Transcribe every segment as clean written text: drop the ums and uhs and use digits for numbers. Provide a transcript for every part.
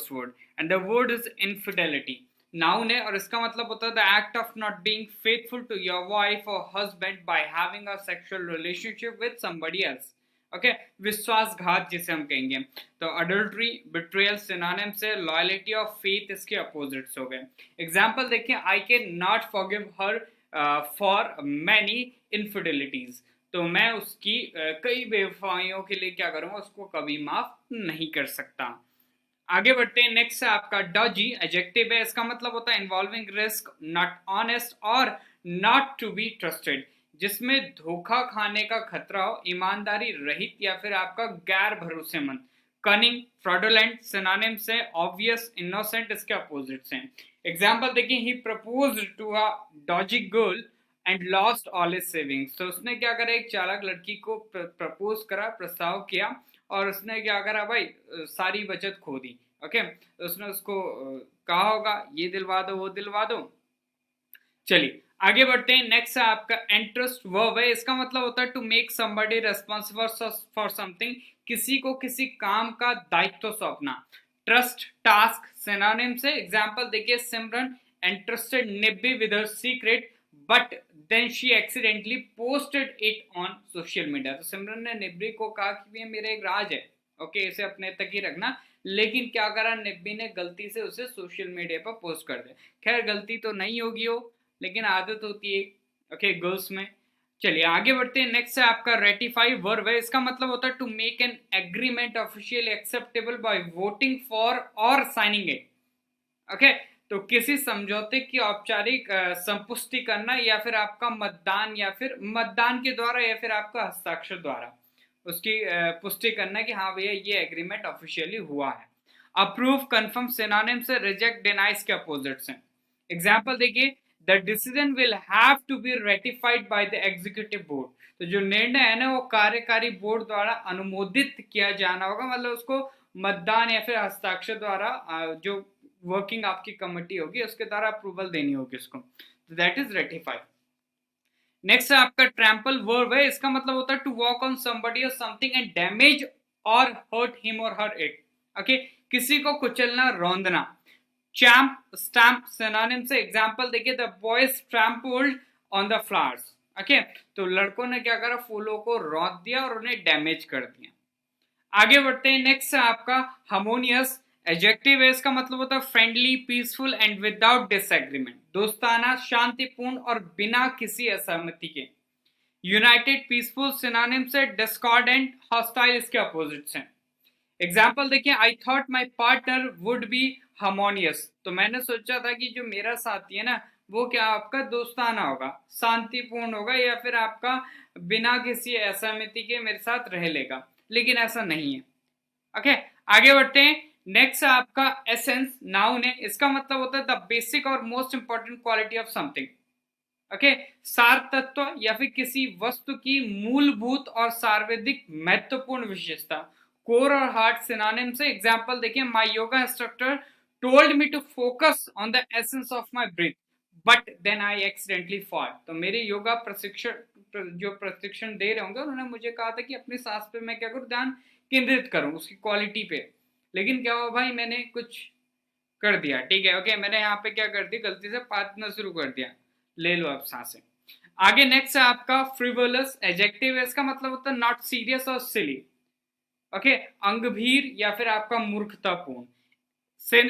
word and the word is infidelity. Noun है और इसका मतलब होता है the act of not being faithful to your wife or husband by having a sexual relationship with somebody else. Okay विश्वासघात जिसे हम कहेंगे. तो अडल्ट्री बिट्रेयल सिनोनिम से लॉयलिटी और फेथ इसके अपोजिट्स हो गए. एग्जाम्पल देखिए, I can not forgive her for many infidelities. तो मैं उसकी कई बेवफाइयों के लिए क्या करूंगा, उसको कभी माफ नहीं कर सकता. आगे बढ़ते हैं. नेक्स्ट है आपका डॉजी. एडजेक्टिव है, इसका मतलब होता है इन्वॉल्विंग रिस्क, नॉट ऑनेस्ट और नॉट टू बी ट्रस्टेड, जिसमें धोखा खाने का खतरा हो, ईमानदारी रहित या फिर आपका गैर भरोसेमंद. कनिंग, फ्रॉडुलेंट सिनोनिम से ऑब्वियस, इनोसेंट इसके अपोजिट्स हैं. एग्जांपल देखिए, he proposed to a dodgy girl and lost all his savings. तो उसने क्या करा, एक चालाक लड़की को प्रपोज करा, प्रस्ताव किया, और उसने क्या करा भाई, सारी बचत खो दी. ओके, तो उसने उसको कहा होगा ये दिलवा दो वो दिलवा दो. चलिए आगे बढ़ते हैं. नेक्स्ट है आपका इंटरेस्ट वर्ब है, इसका मतलब होता है to make somebody responsible for something, किसी को किसी काम का दायित्व सौंपना. ट्रस्ट, टास्क सिनोनिम से. एग्जांपल देखिए, Simran interested Nibbi with her secret but then she accidentally posted it on social media. तो सिमरन ने निब्बी को कहा कि ये मेरा एक राज है, ओके इसे अपने तक ही रखना, लेकिन क्या करा, निब्बी ने गलती से उसे सोशल मीडिया पर पोस्ट कर दिया. खैर गलती तो नहीं होगी हो, लेकिन आदत होती है ओके गर्ल्स में. चलिए आगे बढ़ते हैं. नेक्स्ट है आपका रेटिफाई वर्ब है, इसका मतलब होता है to make an agreement officially acceptable by voting for और साइनिंग इट. ओके, तो किसी समझौते की औपचारिक संपुष्टि करना, या फिर आपका मतदान, या फिर मतदान के द्वारा, या फिर आपका हस्ताक्षर द्वारा उसकी पुष्टि करना कि हाँ भैया ये एग्रीमेंट ऑफिशियली हुआ है. अप्रूव, कंफर्म सिनोनिम से रिजेक्ट, डिनाइज के अपोजिट्स हैं. एग्जांपल देखिए, the decision will have to be ratified by the executive board. तो जो निर्णय है ना वो कार्यकारी बोर्ड द्वारा अनुमोदित किया जाना होगा, मतलब उसको मतदान या फिर हस्ताक्षर द्वारा जो वर्किंग आपकी कमेटी होगी उसके द्वारा अप्रूवल देनी होगी उसको. That is ratified. नेक्स्ट है आपका ट्रैम्पल वर्ब है, इसका मतलब होता है टू वॉक ऑन समबडी और समथिंग एंड डैमेज और हर्ट हिम और हर इट. ओके, किसी को कुचलना, रौंदना. चैम्प, स्टैम्प सिनोनिम से. एग्जांपल देखिए, the boys trampled on the flowers. Okay, तो लड़कों ने क्या करा, फूलों को रौंद दिया और उन्हें डैमेज कर दिया. आगे बढ़ते हैं. नेक्स्ट है आपका हार्मोनियस. एडजेक्टिव है, इसका मतलब होता है friendly, peaceful and without disagreement, दोस्ताना, शांतिपूर्ण और बिना किसी असहमति के. यूनाइटेड, पीसफुल सिनोनिम से. डिस्कॉर्डेंट, हॉस्टाइल इसके अपोजिट्स हैं. एग्जाम्पल देखिए, I thought my partner would be harmonious. तो मैंने सोचा था कि जो मेरा साथी है ना वो क्या आपका दोस्ताना होगा, शांतिपूर्ण होगा, या फिर आपका बिना किसी असहमति के मेरे साथ रह लेगा, लेकिन ऐसा नहीं है. ओके, आगे बढ़ते हैं. नेक्स्ट आपका एसेंस. नाउन है, इसका मतलब होता है द बेसिक और most important quality of something. Okay, सार तत्व या फिर किसी वस्तु की मूलभूत और सर्वाधिक महत्वपूर्ण विशेषता. कोर और हार्ट सिनोनिम से. एग्जांपल देखिए, my yoga instructor told me to focus on the essence of my breath but then I accidentally fall. तो मेरे योगा प्रशिक्षण जो प्रशिक्षण दे रहे होंगे उन्होंने मुझे कहा था कि अपनी सांस पे मैं क्या करूं, ध्यान केंद्रित करूं, उसकी क्वालिटी पे. लेकिन क्या हुआ भाई, मैंने कुछ कर दिया. ठीक है, ओके, मैंने यहाँ पे क्या कर दी, गलती से पातना शुरू कर दिया. ले लो आप सांसें. आगे नेक्स्ट है आपका फ्रिवोलस. एडजेक्टिव है, इसका मतलब होता है नॉट सीरियस और सिली. ओके, अंगभीर या फिर आपका मूर्खतापूर्ण.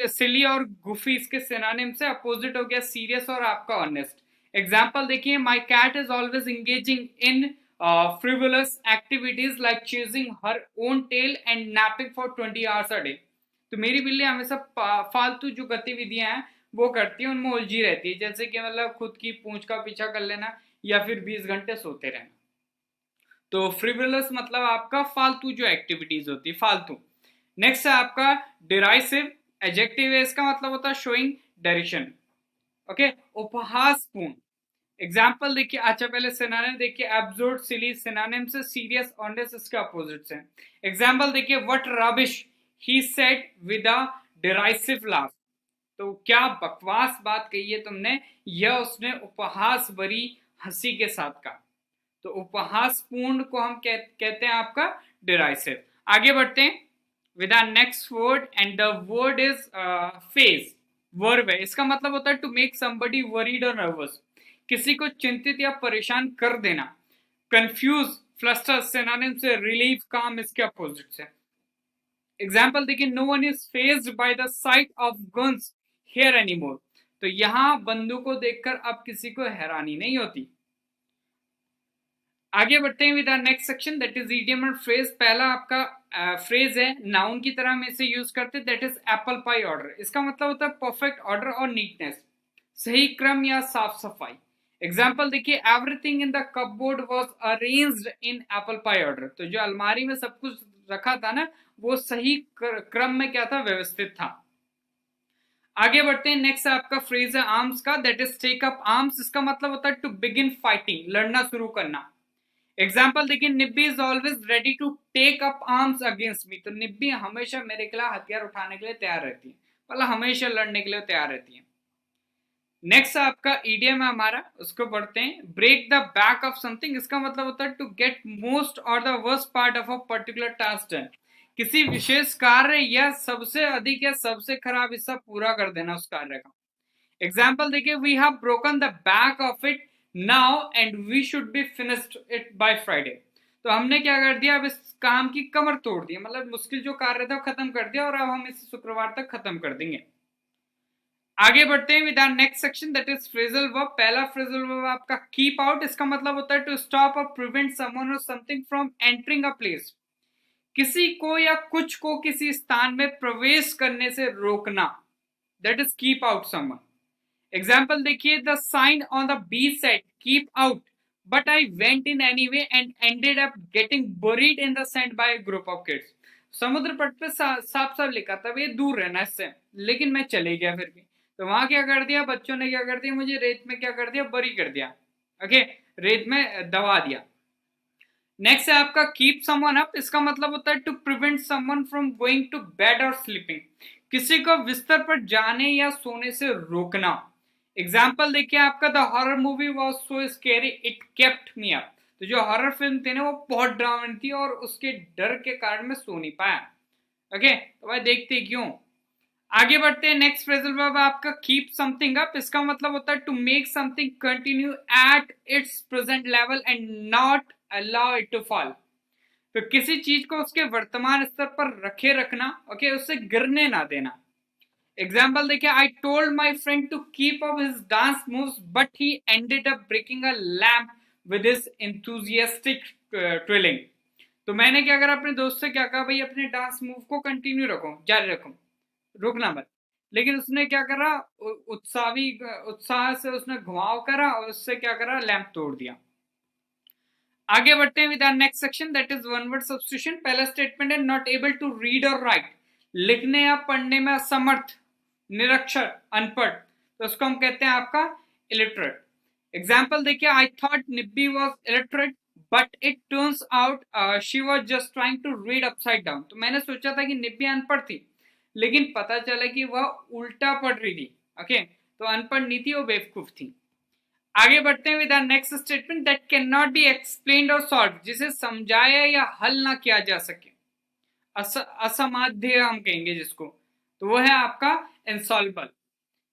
सिली और गुफी इसके सिनोनिम से. अपोजिट हो गया सीरियस और आपका ऑनेस्ट. एग्जांपल देखिए, my cat is always engaging in frivolous activities like chasing her own tail and napping for 20 hours a day. तो मेरी बिल्ली हमेशा फालतू जो गतिविधियां हैं वो करती है, उनमें उलझी रहती है, जैसे कि मतलब खुद की पूंछ का पीछा कर लेना या फिर 20 घंटे सोते रहना. तो फ्रिवोलस मतलब आपका फालतू जो एक्टिविटीज होती है, फालतू. नेक्स्ट है आपका डिराइसिव. एडजेक्टिव है, इसका मतलब होता है शोइंग डेरिशन. ओके, उपहासपूर्ण. एग्जाम्पल देखिए, अच्छा पहले सिनोनिम देखिए, एब्सर्ड, सिली सिनोनिम से. सीरियस, ऑनेस्ट इसके अपोजिट्स हैं. एग्जाम्पल देखिए, what rubbish he said with a derisive laugh. तो क्या बकवास बात कही है तुमने, यह उसने उपहास भरी हंसी के साथ कहा. तो उपहासपूर्ण को हम कहते हैं आपका डिराइसिव. आगे बढ़ते हैं. with our next word, and the word is phase. Verb है, इसका मतलब होता है to make somebody worried or nervous, किसी को चिंतित या परेशान कर देना. कंफ्यूज, फ्लस्टर सिनोनिम से रिलीफ, काम इसके अपोजिट से. एग्जाम्पल देखिए, no one is fazed by the sight of guns here anymore. तो यहां बंदूक को देखकर अब किसी को हैरानी नहीं होती. आगे बढ़ते हैं with our next section, that is idiom और फ्रेज. पहला आपका फ्रेज है, नाउन की तरह हम इसे यूज करते हैं, that is apple pie order. इसका मतलब होता है परफेक्ट ऑर्डर और नीटनेस, सही क्रम या साफ सफाई. एग्जाम्पल देखिए, everything in the cupboard was arranged in apple pie order. तो जो अलमारी में सब कुछ रखा था ना, वो सही क्रम में क्या था, व्यवस्थित था. आगे बढ़ते हैं, नेक्स्ट आपका फ्रेज है आर्म्स का, that is take up arms. इसका मतलब होता है टू बिगिन फाइटिंग, लड़ना शुरू करना. एग्जाम्पल देखिए, Nibbi is always ready to take up arms against me. तो निब्बी हमेशा मेरे खिलाफ हथियार उठाने के लिए तैयार रहती है, मतलब हमेशा लड़ने के लिए तैयार रहती है. नेक्स्ट आपका ईडियम है हमारा, उसको पढ़ते हैं, break the back of something. इसका मतलब होता है टू गेट मोस्ट और the worst part of a particular task done. किसी विशेष कार्य या सबसे अधिक या सबसे खराब हिस्सा पूरा कर देना उस कार्य का. एग्जाम्पल देखिए, we have broken the back of it now and we should be finished it by Friday. तो हमने क्या कर दिया, अब इस काम की कमर तोड़ दी, मतलब मुश्किल जो कार्य था खत्म कर दिया और अब हम इसे शुक्रवार तक खत्म कर देंगे. आगे बढ़ते हैं with our next section, that is phrasal verb. पहला फ्रेजल वर्ब आपका कीप आउट. इसका मतलब होता है टू स्टॉप और प्रिवेंट समवन और something from entering a place. किसी को या कुछ को किसी स्थान में प्रवेश करने से रोकना, that is keep out someone. Example देखिए, the sign on the beach said keep out but I went in anyway and ended up getting buried in the sand by a group of kids. समुद्र तट पे साफ साफ लिखा था ये दूर रहना इससे, लेकिन मैं चले गया फिर भी. तो वहां क्या कर दिया, बच्चों ने क्या कर दिया, मुझे रेत में क्या कर दिया, बरी कर दिया. ओके, रेत में दबा दिया. नेक्स्ट है आपका कीप समवन अप. इसका मतलब होता है to prevent someone from going to bed और स्लीपिंग. किसी को बिस्तर पर जाने या सोने से रोकना. एग्जाम्पल देखिए आपका, the horror movie was so scary it kept me up. तो जो हॉरर फिल्म थी ना, वो बहुत डरावनी थी और उसके डर के कारण मैं सो नहीं पाया. ओके, तो भाई देखते क्यों. आगे बढ़ते हैं, नेक्स्ट फ्रेजल वर्ब आपका कीप समथिंग अप. इसका मतलब होता है to make something continue at its present level and not allow it to fall. तो किसी चीज को उसके वर्तमान स्तर पर रखे रखना, ओके, उससे गिरने ना देना. एग्जाम्पल देखिए, I told my friend to keep up his dance moves but he ended up breaking a lamp with his enthusiastic twirling. तो मैंने क्या करा, अपने दोस्त से क्या कहा, भाई अपने डांस मूव को कंटिन्यू रखो, जारी रखो, रुकना मत. लेकिन उसने क्या करा, उत्साह से उसने घुमाव करा और उससे क्या करा, लैंप तोड़ दिया. आगे बढ़ते हैं with our next section, that is one word substitution. पहला स्टेटमेंट है नॉट एबल टू रीड और राइट. लिखने या पढ़ने में असमर्थ, निरक्षर, अनपढ़. तो उसको हम कहते हैं आपका इलिटरेट. एग्जाम्पल देखिए, I thought Nibbi was illiterate but it turns out she was just trying to read upside down. तो मैंने सोचा था कि निब्बी अनपढ़ थी, लेकिन पता चला कि वह उल्टा पढ़ रही थी. ओके, तो अनपढ़ नहीं थी, वो बेवकूफ थी. आगे बढ़ते हैं with our next statement, that can not be explained और सॉल्व. जिसे समझाया या हल ना किया जा सके, असमाध्य हम कहेंगे जिसको, तो वो है आपका इनसॉल्वेबल.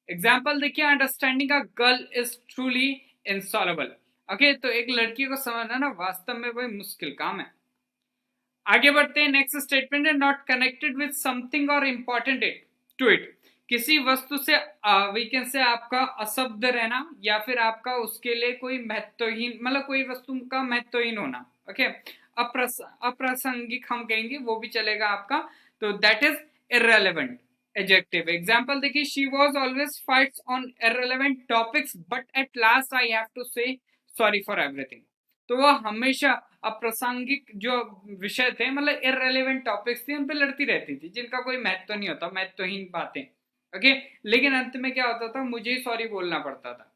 एग्जाम्पल देखिए, understanding a girl is truly इनसॉल्वेबल. Okay, तो एक लड़की को समझना ना वास्तव में वही मुश्किल काम है. आगे बढ़ते हैं, नेक्स्ट स्टेटमेंट है नॉट कनेक्टेड विद समथिंग और इंपॉर्टेंट इट टू इट. किसी वस्तु से वीकेंड से आपका अशब्द रहना या फिर आपका उसके लिए कोई महत्वहीन, मतलब कोई वस्तु का महत्वहीन होना. ओके, अप्रासंगिक हम कहेंगे, वो भी चलेगा आपका. तो that is irrelevant adjective. Example देखिए, she was always fights on irrelevant topics but at last I have to say sorry for everything. तो वह हमेशा अप्रासंगिक जो विषय थे, मतलब इररेलेवेंट टॉपिक्स थे, उन पे लड़ती रहती थी जिनका कोई महत्व नहीं होता, महत्वहीन बातें. ओके, लेकिन अंत में क्या होता था, मुझे ही सॉरी बोलना पड़ता था.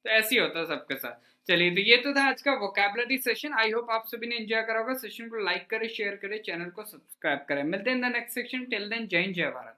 तो ऐसे ही होता है सबके साथ. चलिए, तो ये तो था आज का वोकैबुलरी सेशन. आई होप आप सभी ने एंजॉय करा होगा. सेशन को लाइक करें, शेयर करें, चैनल को सब्सक्राइब करें. मिलते हैं in the next section. Till then, जय हिंद, जय भारत.